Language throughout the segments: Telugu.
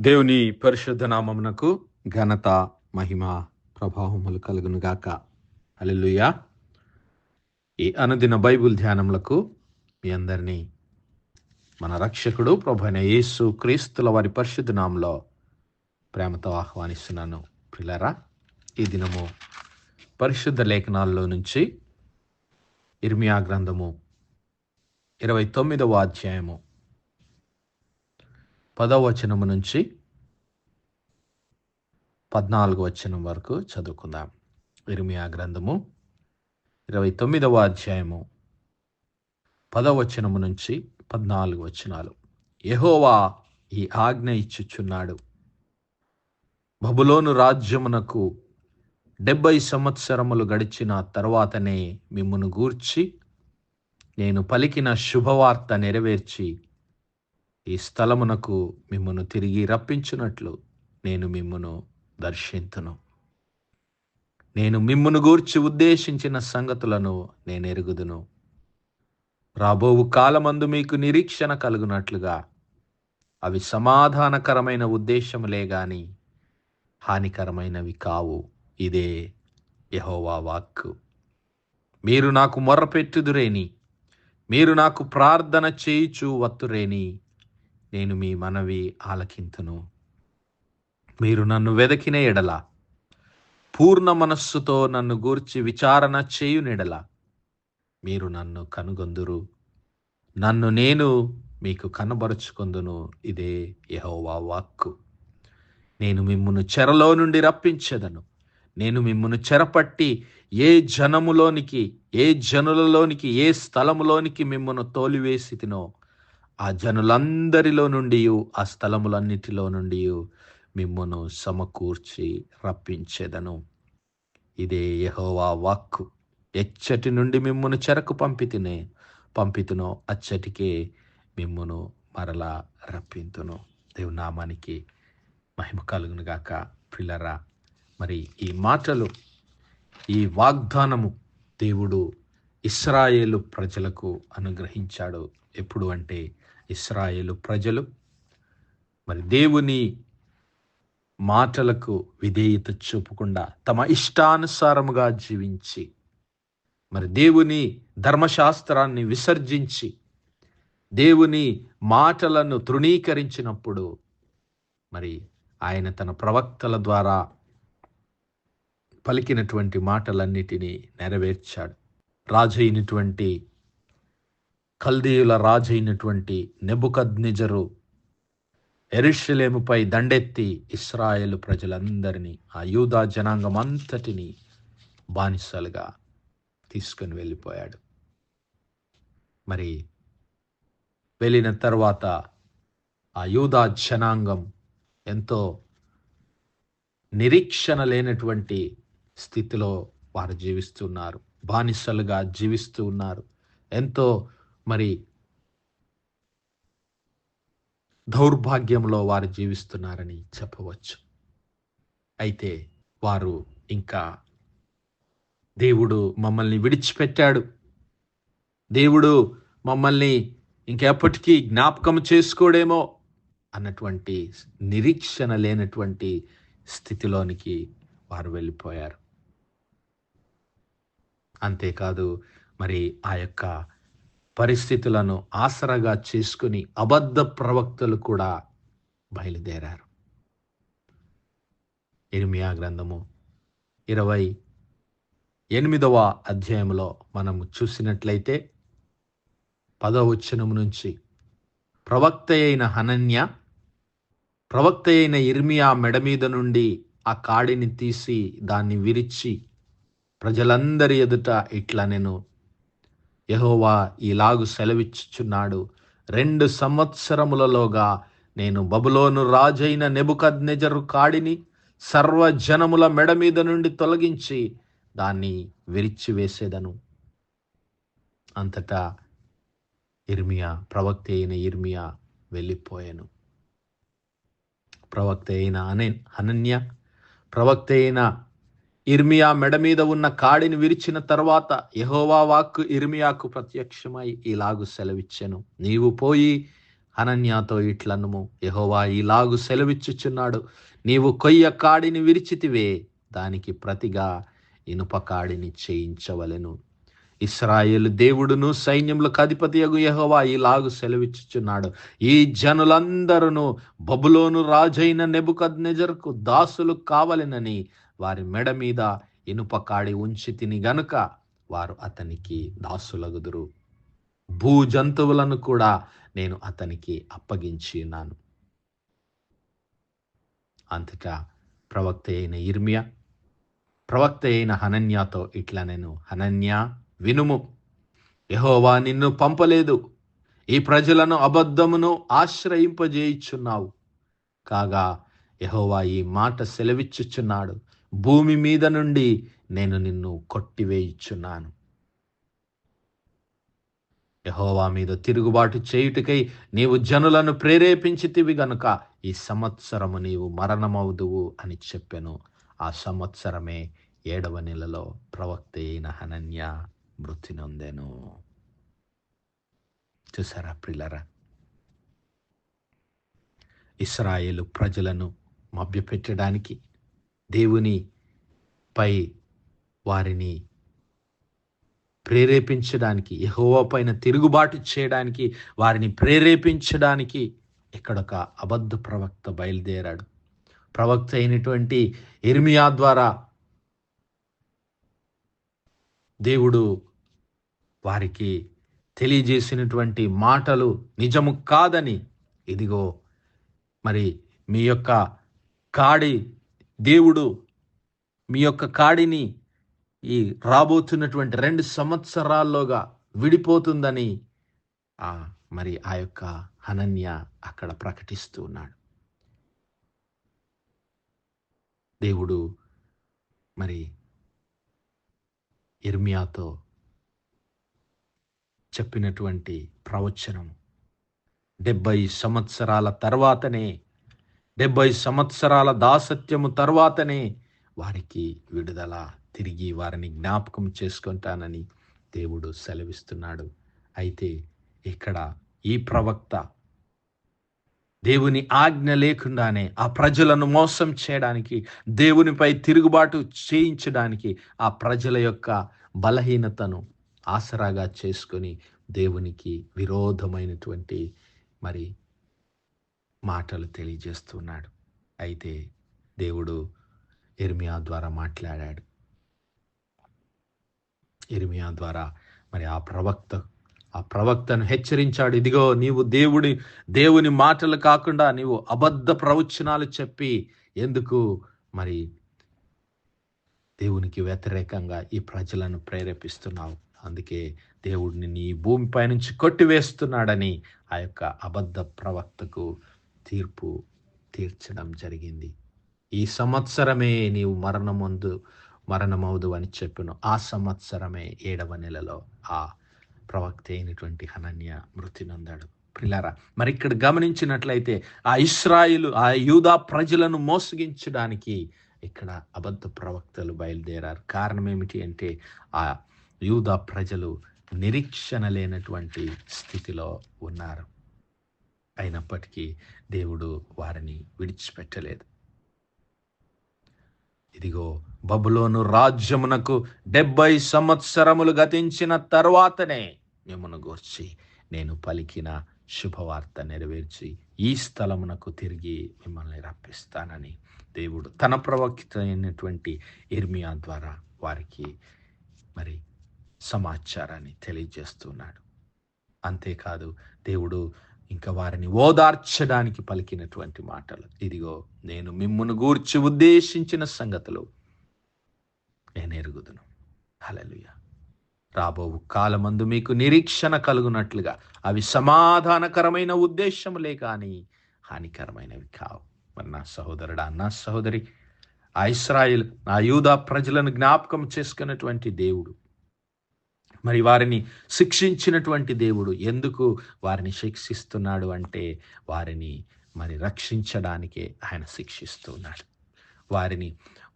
దేవుని పరిశుద్ధ నామమునకు ఘనత, మహిమ, ప్రభావములు కలుగును గాక. హల్లెలూయా. ఈ అనుదిన బైబిల్ ధ్యానములకు మీ అందరినీ మన రక్షకుడు ప్రభువైన యేసు క్రీస్తుల వారి పరిశుద్ధ నామములో ప్రేమతో ఆహ్వానిస్తున్నాను. ప్రియులారా, ఈ దినము పరిశుద్ధ లేఖనాల్లో నుంచి ఇర్మియా గ్రంథము 29వ అధ్యాయము 10వ వచనము నుంచి 14వ వచనం వరకు చదువుకుందాం. ఇర్మియా గ్రంథము 29వ అధ్యాయము 10వ వచనము నుంచి 14 వచనాలు. యెహోవా ఈ ఆజ్ఞ ఇచ్చుచున్నాడు. బబులోను రాజ్యమునకు 70 సంవత్సరములు గడిచిన తరువాతనే మిమ్మును గూర్చి నేను పలికిన శుభవార్త నెరవేర్చి ఈ స్థలమునకు మిమ్మును తిరిగి రప్పించున్నట్లు నేను మిమ్మును దర్శింతును. నేను మిమ్మును గూర్చి ఉద్దేశించిన సంగతులను నేను ఎరుగుదును. రాబోవు కాలమందు మీకు నిరీక్షణ కలుగునట్లుగా అవి సమాధానకరమైన ఉద్దేశములే గాని హానికరమైనవి కావు. ఇదే యెహోవా వాక్కు. మీరు నాకు మొర్రపెట్టుదురేని, మీరు నాకు ప్రార్థన చేయుచు వత్తురేని, నేను మీ మనవి ఆలకింతును. మీరు నన్ను వెదకిన ఎడల, పూర్ణ మనస్సుతో నన్ను గూర్చి విచారణ చేయునెడల మీరు నన్ను కనుగొందురు. నన్ను నేను మీకు కనబరుచుకొందును. ఇదే యెహోవా వాక్కు. నేను మిమ్మును చెరలో నుండి రప్పించెదను. నేను మిమ్మును చెరపట్టి ఏ జనములోనికి, ఏ జనులలోనికి, ఏ స్థలములోనికి మిమ్మును తోలివేసితినో ఆ జనులందరిలో నుండి, ఆ స్థలములన్నిటిలో నుండి మిమ్మును సమకూర్చి రప్పించెదను. ఇదే యెహోవా వాక్కు. ఎచ్చటి నుండి మిమ్మును చెరకు పంపితునో అచ్చటికే మిమ్మును మరలా రప్పింతును. దేవుని నామానికి మహిమ కలుగును గాక. ప్రియులారా, మరి ఈ మాటలు, ఈ వాగ్దానము దేవుడు ఇశ్రాయేలు ప్రజలకు అనుగ్రహించాడు. ఎప్పుడు అంటే ఇశ్రాయేలు ప్రజలు మరి దేవుని మాటలకు విధేయత చూపకుండా తమ ఇష్టానుసారముగా జీవించి, మరి దేవుని ధర్మశాస్త్రాన్ని విసర్జించి దేవుని మాటలను తృణీకరించినప్పుడు మరి ఆయన తన ప్రవక్తల ద్వారా పలికినటువంటి మాటలన్నిటినీ నెరవేర్చాడు. రాజైనటువంటి కల్దీయుల రాజైనటువంటి నెబుకద్నెజరు యెరూషలేముపై దండెత్తి ఇశ్రాయేలు ప్రజలందరినీ, ఆ యూదా జనాంగం అంతటిని బానిసలుగా తీసుకొని వెళ్ళిపోయాడు. మరి వెళ్ళిన తర్వాత ఆ యూదా జనాంగం ఎంతో నిరీక్షణ లేనటువంటి స్థితిలో వారు జీవిస్తున్నారు. బానిసలుగా జీవిస్తూ ఉన్నారు. ఎంతో మరి దౌర్భాగ్యంలో వారు జీవిస్తున్నారని చెప్పవచ్చు. అయితే వారు ఇంకా దేవుడు మమ్మల్ని విడిచిపెట్టాడు, దేవుడు మమ్మల్ని ఇంకెప్పటికీ జ్ఞాపకం చేసుకోడేమో అన్నటువంటి నిరీక్షణ లేనటువంటి స్థితిలోనికి వారు వెళ్ళిపోయారు. అంతేకాదు, మరి ఆ యొక్క పరిస్థితులను ఆసరాగా చేసుకుని అబద్ధ ప్రవక్తలు కూడా బయలుదేరారు. ఇర్మియా గ్రంథము 28వ అధ్యాయంలో మనము చూసినట్లయితే 10వ వచనం నుంచి ప్రవక్త అయిన ఇర్మియా మెడ మీద నుండి ఆ కాడిని తీసి దాన్ని విరిచి ప్రజలందరి ఎదుట ఇట్లా నేను యెహోవా ఇలాగు సెలవిచ్చుచున్నాడు, 2 సంవత్సరములలోగా నేను బబులోను రాజైన నెబుకద్నెజరు కాడిని సర్వజనముల మెడ మీద నుండి తొలగించి దాన్ని విరిచివేసేదను. అంతటా ప్రవక్త అయిన ఇర్మియా వెళ్ళిపోయాను. ప్రవక్త అయిన హనన్య, ప్రవక్త అయిన ఇర్మియా మెడ మీద ఉన్న కాడిని విరిచిన తర్వాత యెహోవా వాక్కు ఇర్మియాకు ప్రత్యక్షమై ఇలాగు సెలవిచ్చెను, నీవు పోయి హనన్యాతో ఇట్లనుము, యెహోవా ఇలాగు సెలవిచ్చుచున్నాడు, నీవు కొయ్య కాడిని విరిచితివే, దానికి ప్రతిగా ఇనుప కాడిని చేయించవలెను. ఇశ్రాయేలు దేవుడును సైన్యములకు అధిపతియగు యెహోవా ఇలాగు సెలవిచ్చుచున్నాడు, ఈ జనులందరూ బబులోను రాజైన నెబుకద్నెజరుకు దాసులు కావలెనని వారి మెడ మీద ఇనుప కాడి ఉంచి తిని గనుక వారు అతనికి దాసులగుదురు. భూ జంతువులను కూడా నేను అతనికి అప్పగించి ఉన్నాను. అంతటా ప్రవక్త అయిన ఇర్మియా ప్రవక్త అయిన హనన్యాతో ఇట్లా, నేను హనన్యా వినుము, యెహోవా నిన్ను పంపలేదు, ఈ ప్రజలను అబద్ధమును ఆశ్రయింపజేయుచున్నావు. కాగా యెహోవా ఈ మాట సెలవిచ్చుచున్నాడు, భూమి మీద నుండి నేను నిన్ను కొట్టివేయుచున్నాను. యెహోవా మీద తిరుగుబాటు చేయుటకై నీవు జనులను ప్రేరేపించితివి గనుక ఈ సంవత్సరము నీవు మరణమవుదువు అని చెప్పెను. ఆ సంవత్సరమే 7వ నెలలో ప్రవక్త అయిన హనన్యా మృతి నొందెను. చూసారా ప్రియులారా, ఇశ్రాయేలు ప్రజలను మభ్యపెట్టడానికి, దేవునిపై వారిని ప్రేరేపించడానికి, యెహోవా పైన తిరుగుబాటు చేయడానికి, వారిని ప్రేరేపించడానికి ఇక్కడొక అబద్ధ ప్రవక్త బయలుదేరాడు. ప్రవక్త అయినటువంటి ఇర్మియా ద్వారా దేవుడు వారికి తెలియజేసినటువంటి మాటలు నిజము కాదని, ఇదిగో మరి మీ యొక్క కాడి, దేవుడు మీ యొక్క కాడిని ఈ రాబోతున్నటువంటి 2 సంవత్సరాల్లోగా విడిపోతుందని మరి ఆ యొక్క హనన్యా అక్కడ ప్రకటిస్తూ ఉన్నాడు. దేవుడు మరి ఇర్మియాతో చెప్పినటువంటి ప్రవచనం 70 సంవత్సరాల తర్వాతనే, 70 సంవత్సరాల దాసత్యము తర్వాతనే వారికి విడుదల, తిరిగి వారిని జ్ఞాపకం చేసుకుంటానని దేవుడు సెలవిస్తున్నాడు. అయితే ఇక్కడ ఈ ప్రవక్త దేవుని ఆజ్ఞ లేకుండానే ఆ ప్రజలను మోసం చేయడానికి, దేవునిపై తిరుగుబాటు చేయించడానికి, ఆ ప్రజల యొక్క బలహీనతను ఆసరాగా చేసుకొని దేవునికి విరోధమైనటువంటి మరి మాటలు తెలియజేస్తున్నాడు. అయితే దేవుడు ఇర్మియా ద్వారా మాట్లాడాడు. ఇర్మియా ద్వారా మరి ఆ ప్రవక్తను హెచ్చరించాడు, ఇదిగో నీవు దేవుని మాటలు కాకుండా నీవు అబద్ధ ప్రవచనాలు చెప్పి ఎందుకు మరి దేవునికి వ్యతిరేకంగా ఈ ప్రజలను ప్రేరేపిస్తున్నావు, అందుకే దేవుడు నిన్ను ఈ భూమిపై నుంచి కొట్టివేస్తున్నాడని ఆ యొక్క అబద్ధ ప్రవక్తకు తీర్పు తీర్చడం జరిగింది. ఈ సంవత్సరమే నీవు మరణమవుదు అని చెప్పాను. ఆ సంవత్సరమే 7వ నెలలో ఆ ప్రవక్త అయినటువంటి హనన్యా మృతి నొందాడు. ప్రియులారా, మరి ఇక్కడ గమనించినట్లయితే ఆ యూదా ప్రజలను మోసగించడానికి ఇక్కడ అబద్ధ ప్రవక్తలు బయలుదేరారు. కారణం ఏమిటి అంటే ఆ యూదా ప్రజలు నిరీక్షణ లేనటువంటి స్థితిలో ఉన్నారు. అయినప్పటికీ దేవుడు వారిని విడిచిపెట్టలేదు. ఇదిగో బబులోను రాజ్యమునకు 70 సంవత్సరములు గతించిన తరువాతనే మిమ్మును గూర్చి నేను పలికిన శుభవార్త నెరవేర్చి ఈ స్థలమునకు తిరిగి మిమ్మల్ని రప్పిస్తానని దేవుడు తన ప్రవక్త అయినటువంటి ఇర్మియా ద్వారా వారికి మరి సమాచారాన్ని తెలియజేస్తున్నాడు. అంతేకాదు దేవుడు ఇంకా వారిని ఓదార్చడానికి పలికినటువంటి మాటలు, ఇదిగో నేను మిమ్మును గూర్చి ఉద్దేశించిన సంగతులు నేను ఎరుగుదును. హల్లెలూయా. రాబో కాలమందు మీకు నిరీక్షణ కలుగునట్లుగా అవి సమాధానకరమైన ఉద్దేశములే కానీ హానికరమైనవి కావు. మరి నా సహోదరుడా, నా సహోదరి, ఆ ఇశ్రాయేలు, ఆ యూదా ప్రజలను జ్ఞాపకం చేసుకున్నటువంటి దేవుడు, మరి వారిని శిక్షించినటువంటి దేవుడు ఎందుకు వారిని శిక్షిస్తున్నాడు అంటే వారిని మరి రక్షించడానికే ఆయన శిక్షిస్తున్నాడు.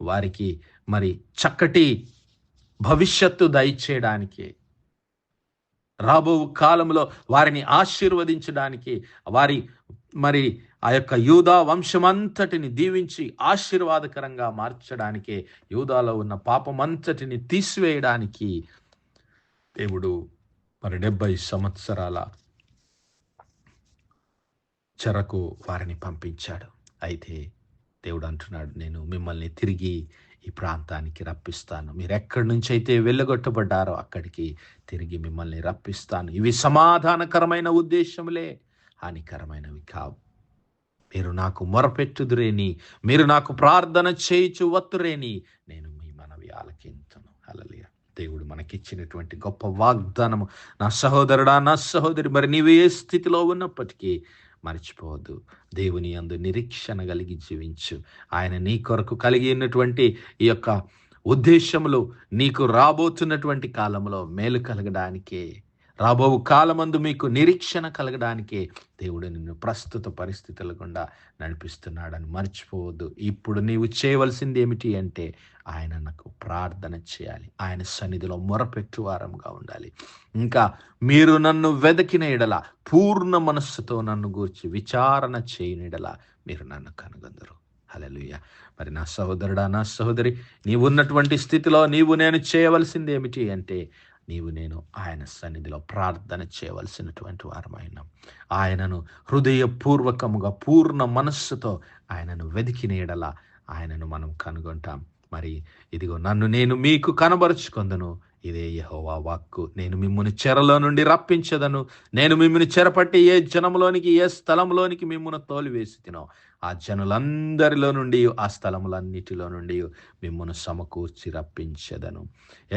వారికి మరి చక్కటి భవిష్యత్తు దయచేయడానికే రాబో కాలంలో వారిని ఆశీర్వదించడానికి, వారి మరి ఆ యొక్క యూదా వంశమంతటిని దీవించి ఆశీర్వాదకరంగా మార్చడానికే, యూదాలో ఉన్న పాపమంతటిని తీసివేయడానికి దేవుడు మరి 70 సంవత్సరాల చెరకు వారిని పంపించాడు. అయితే దేవుడు అంటున్నాడు, నేను మిమ్మల్ని తిరిగి ఈ ప్రాంతానికి రప్పిస్తాను. మీరెక్కడి నుంచైతే వెళ్ళగొట్టబడ్డారో అక్కడికి తిరిగి మిమ్మల్ని రప్పిస్తాను. ఇవి సమాధానకరమైన ఉద్దేశములే, హానికరమైనవి కావు. మీరు నాకు మొరపెట్టుదురేని, మీరు నాకు ప్రార్థన చేయుచు వత్తురేని, నేను మీ మనవి ఆలకింతును. హల్లెలూయా. దేవుడు మనకిచ్చినటువంటి గొప్ప వాగ్దానము. నా సహోదరుడా, నా సహోదరి, మరి నీవు ఏ స్థితిలో ఉన్నప్పటికీ మర్చిపోవద్దు. దేవుని యందు నిరీక్షణ కలిగి జీవించు. ఆయన నీ కొరకు కలిగి ఉన్నటువంటి ఈ యొక్క ఉద్దేశములు నీకు రాబోతున్నటువంటి కాలంలో మేలు కలగడానికే, రాబో కాలమందు మీకు నిరీక్షణ కలగడానికే దేవుడు నిన్ను ప్రస్తుత పరిస్థితుల గుండా నడిపిస్తున్నాడని మర్చిపోవద్దు. ఇప్పుడు నీవు చేయవలసింది ఏమిటి అంటే, ఆయనకు ప్రార్థన చేయాలి. ఆయన సన్నిధిలో మొరపెట్టు వారంగా ఉండాలి. ఇంకా మీరు నన్ను వెదకిన ఎడల, పూర్ణ మనస్సుతో నన్ను గూర్చి విచారణ చేయని ఎడల మీరు నన్ను కనుగొందరు. హల్లెలూయా. మరి నా సహోదరుడా, నా సహోదరి, నీవు ఉన్నటువంటి స్థితిలో నేను చేయవలసింది ఏమిటి అంటే, నేను ఆయన సన్నిధిలో ప్రార్థన చేయవలసినటువంటి వారమైన, ఆయనను హృదయపూర్వకముగా పూర్ణ మనస్సుతో ఆయనను వెదికిన ఎడల ఆయనను మనం కనుగొంటాం. మరి ఇదిగో నన్ను నేను మీకు కనబరుచుకొందును, ఇదే యెహోవా వాక్కు. నేను మిమ్మును చెరలో నుండి రప్పించదను. నేను మిమ్మును చెరపట్టి ఏ జనములోనికి, ఏ స్థలంలోనికి మిమ్మును తోలివేసి తినో, ఆ జనులందరిలో నుండి, ఆ స్థలములన్నిటిలో నుండి మిమ్మును సమకూర్చి రప్పించదను.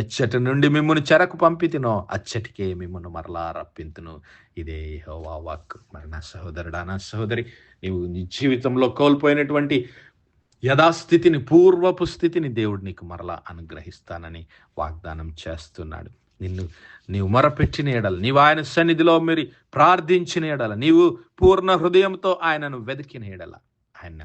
ఎచ్చటి నుండి మిమ్మును చెరకు పంపితినో, అచ్చటికే మిమ్మును మరలా రప్పింతును. ఇదే యెహోవా వాక్కు. మరి నా సహోదరుడా, నా సహోదరి, నీవు నీ జీవితంలో కోల్పోయినటువంటి యథాస్థితిని, పూర్వపు స్థితిని దేవుడు నీకు మరలా అనుగ్రహిస్తానని వాగ్దానం చేస్తున్నాడు. నీవు మొరపెట్టిన ఎడల, నీవు ఆయన సన్నిధిలో మీరు ప్రార్థించిన ఎడల, నీవు పూర్ణ హృదయంతో ఆయనను వెతికిన ఎడల ఆయన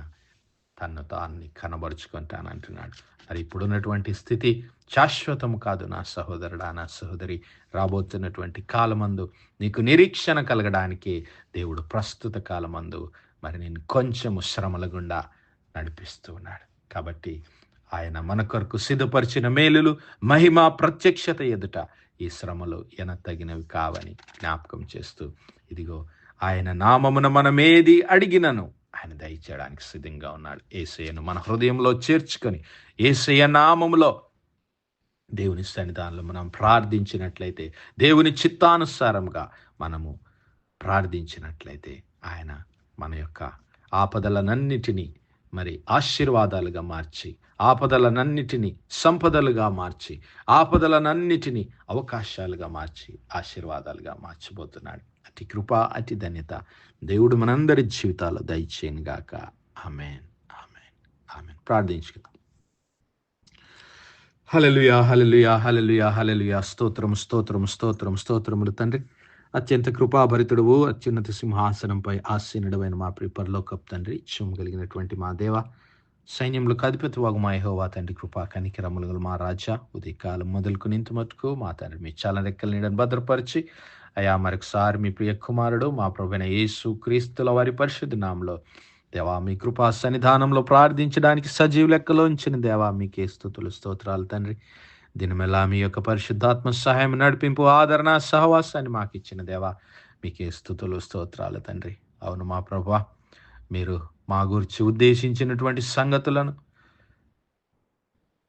తన్ను తాన్ని కనబరుచుకుంటానంటున్నాడు. మరి ఇప్పుడున్నటువంటి స్థితి శాశ్వతం కాదు నా సహోదరుడా, నా సహోదరి. రాబోతున్నటువంటి కాలమందు నీకు నిరీక్షణ కలగడానికి దేవుడు ప్రస్తుత కాలమందు మరి నేను కొంచెము శ్రమల గుండా నడిపిస్తూ ఉన్నాడు. కాబట్టి ఆయన మన కొరకు సిద్ధపరిచిన మేలులు, మహిమ, ప్రత్యక్షత ఎదుట ఈ శ్రమలు ఎనతగినవి కావని జ్ఞాపకం చేస్తూ, ఇదిగో ఆయన నామమున మనమేది అడిగినను ఆయన దయచేయడానికి సిద్ధంగా ఉన్నాడు. యేసయ్యను మన హృదయంలో చేర్చుకొని, యేసయ్య నామములో దేవుని సన్నిధానంలో మనం ప్రార్థించినట్లయితే, దేవుని చిత్తానుసారంగా మనము ప్రార్థించినట్లయితే, ఆయన మన యొక్క ఆపదలనన్నిటినీ మరి ఆశీర్వాదాలుగా మార్చి, ఆపదలనన్నిటినీ సంపదలుగా మార్చి, ఆపదలనన్నిటినీ అవకాశాలుగా మార్చి, ఆశీర్వాదాలుగా మార్చబోతున్నాడు. అతి కృప, అతి ధన్యత దేవుడు మనందరి జీవితాల్లో దయచేయను గాక. ఆమేన్, ఆమేన్, ఆమేన్. ప్రార్థించుకుందాం. హల్లెలూయా, హల్లెలూయా, హల్లెలూయా, హల్లెలూయా. స్తోత్రం, స్తోత్రం, స్తోత్రం, స్తోత్రములు తండ్రి. అత్యంత కృపాభరితుడువు, అత్యున్నత సింహాసనంపై ఆసీనుడవైన మా ప్రియ పరలోకపు తండ్రి, జీవము కలిగినటువంటి మా దేవ, సైన్యములకు అధిపతివగు మా యెహోవా తండ్రి, కృపా కనికరములు గల మా రాజా, ఉదయకాలం మొదలుకొని ఇంత మటుకు మా తండ్రి మీ చాలా రెక్కల నీడను భద్రపరిచి, అయా మరొకసారి మీ ప్రియ కుమారుడు మా ప్రభువైన యేసు క్రీస్తుల వారి పరిశుద్ధ నామములో దేవా మీ కృపా సన్నిధానంలో ప్రార్థించడానికి సజీవ లెక్కలో ఉంచిన దేవా మీకే స్తుతులు, స్తోత్రాలు తండ్రి. దినమెల్లా మీ యొక్క పరిశుద్ధాత్మ సహాయం, నడిపింపు, ఆదరణ, సహవాసాన్ని మాకు ఇచ్చిన దేవా మీకే స్తుతులు, స్తోత్రాలు తండ్రి. అవును మా ప్రభువా, మీరు మా గురించి ఉద్దేశించినటువంటి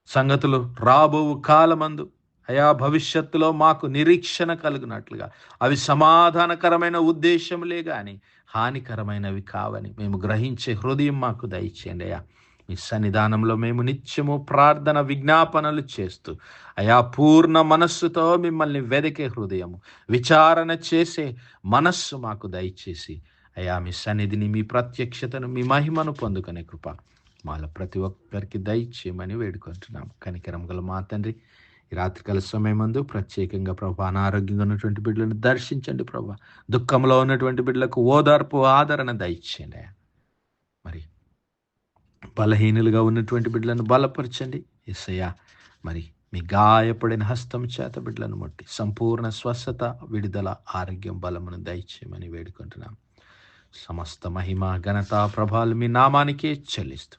సంగతులు రాబో కాలమందు అయా భవిష్యత్తులో మాకు నిరీక్షణ కలుగునట్లుగా అవి సమాధానకరమైన ఉద్దేశములే గాని హానికరమైనవి కావని మేము గ్రహించే హృదయం మాకు దయచేయండి అయ్యా. మీ సన్నిధానంలో మేము నిత్యము ప్రార్థన విజ్ఞాపనలు చేస్తూ అయా పూర్ణ మనస్సుతో మిమ్మల్ని వెదికే హృదయము, విచారణ చేసే మనస్సు మాకు దయచేసి అయా మీ సన్నిధిని, మీ ప్రత్యక్షతను, మీ మహిమను పొందుకునే కృప మాలో ప్రతి ఒక్కరికి దయచేయమని వేడుకుంటున్నాం. కనికరం గల మా తండ్రి, ఈ రాత్రికాల సమయమందు ప్రత్యేకంగా ప్రభా అనారోగ్యంగా ఉన్నటువంటి బిడ్డలను దర్శించండి ప్రభా. దుఃఖంలో ఉన్నటువంటి బిడ్డలకు ఓదార్పు, ఆదరణ దయచేయండి అయ్యా. మరి బలహీనులుగా ఉన్నటువంటి బిడ్డలను బలపరచండి యేసయ్యా. మరి మీ గాయపడిన హస్తం చేత బిడ్డలను ముట్టి సంపూర్ణ స్వస్థత, విడుదల, ఆరోగ్యం, బలమును దయచేయమని వేడుకుంటున్నాం. సమస్త మహిమ, ఘనత, ప్రభావాలు మీ నామానికే చెల్లిస్తూ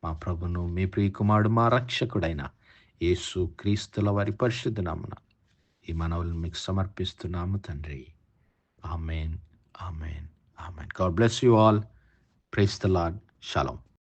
మా ప్రభును, మీ ప్రియకుమారుడు, మా రక్షకుడైన యేసు క్రీస్తుల వారి పరిశుద్ధ నామమున ఈ మనవులను మీకు సమర్పిస్తున్నాము తండ్రి. Amen, amen, amen. God bless you all. Praise the Lord. Shalom.